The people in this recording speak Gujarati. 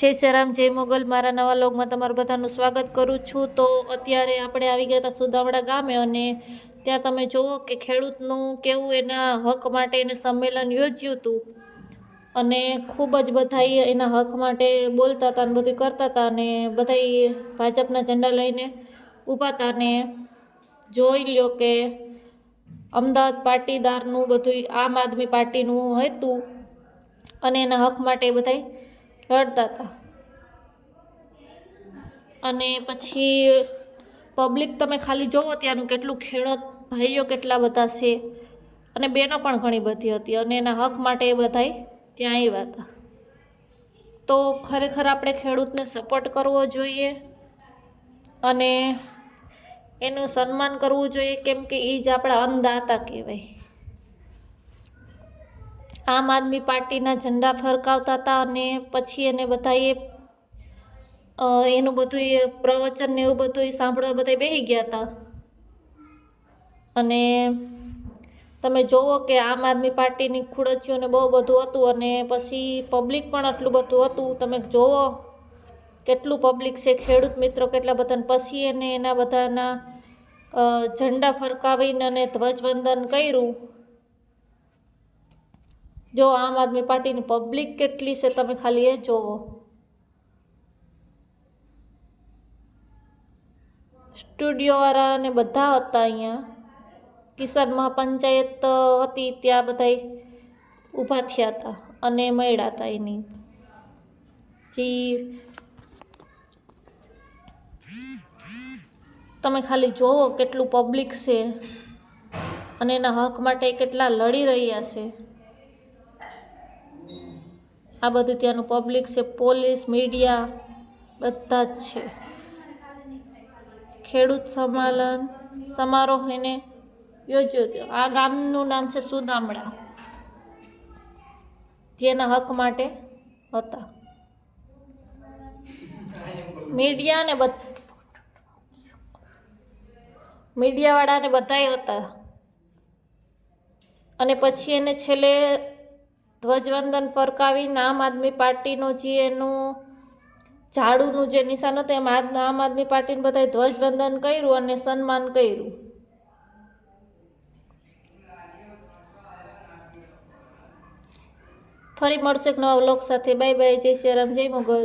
જય શ્રી રામ, જય મોગલ. મારા નવા વ્લોગમાં તમારું બધાનું સ્વાગત કરું છું. તો અત્યારે આપણે આવી ગયા હતા સુદામડા ગામે, અને ત્યાં તમે જુઓ કે ખેડૂતનું કેવું એના હક માટે એને સંમેલન યોજ્યું હતું, અને ખૂબ જ બધા એના હક માટે બોલતા હતા અને બધું કરતા હતા, અને બધા ભાજપના ઝંડા લઈને ઊભા હતા. અને જોઈ લ્યો કે અમદાવાદ પાટીદારનું બધું આમ આદમી પાર્ટીનું હતું, અને એના હક માટે બધા લડતા હતા. અને પછી પબ્લિક તમે ખાલી જોવો ત્યાંનું કેટલું, ખેડૂત ભાઈઓ કેટલા બધા છે, અને બહેનો પણ ઘણી બધી હતી, અને એના હક માટે એ બધા ત્યાં આવ્યા હતા. તો ખરેખર આપણે ખેડૂતને સપોર્ટ કરવો જોઈએ અને એનું સન્માન કરવું જોઈએ, કેમ કે એ જ આપણા અન્નદાતા કહેવાય. આમ આદમી પાર્ટીના ઝંડા ફરકાવતા હતા, અને પછી એને બધાએ એનું બધું પ્રવચન ને એવું બધું સાંભળવા બધા બેસી ગયા હતા. અને તમે જોવો કે આમ આદમી પાર્ટીની ખુડચીઓને બહુ બધું હતું, અને પછી પબ્લિક પણ આટલું બધું હતું. તમે જોવો કેટલું પબ્લિક છે, ખેડૂત મિત્રો કેટલા બધા. પછી એને એના બધાના ઝંડા ફરકાવીને અને ધ્વજવંદન કર્યું. જો આમ આદમી પાર્ટીની પબ્લિક કેટલી છે તમે ખાલી એ જોવો. સ્ટુડિયોવાળા ને બધા હતા અહીંયા. કિસાન મહાપંચાયત હતી ત્યાં બધા ઊભા થયા હતા અને મળ્યા હતા. એની તમે ખાલી જોવો કેટલું પબ્લિક છે, અને એના હક માટે કેટલા લડી રહ્યા છે. આ બધું ત્યાંનું પબ્લિક છે, પોલીસ, મીડિયા બધા જ છે. ખેડૂત સંમેલન સમારોહ એને યોજ્યો હતો. આ ગામનું નામ છે સુદામડા, જેના હક માટે હતા. મીડિયાવાળાને બધાય હતા. અને પછી એને છેલ્લે ધ્વજવંદન ફરકાવીને આમ આદમી પાર્ટીનું જે એનું ઝાડુનું જે નિશાન હતું, એમાં આમ આદમી પાર્ટીને બધાએ ધ્વજવંદન કર્યું અને સન્માન કર્યું. ફરી મળશે એક નવા વ્લોગ સાથે. Bye bye. જય શ્રી રામ, જય મોગલ.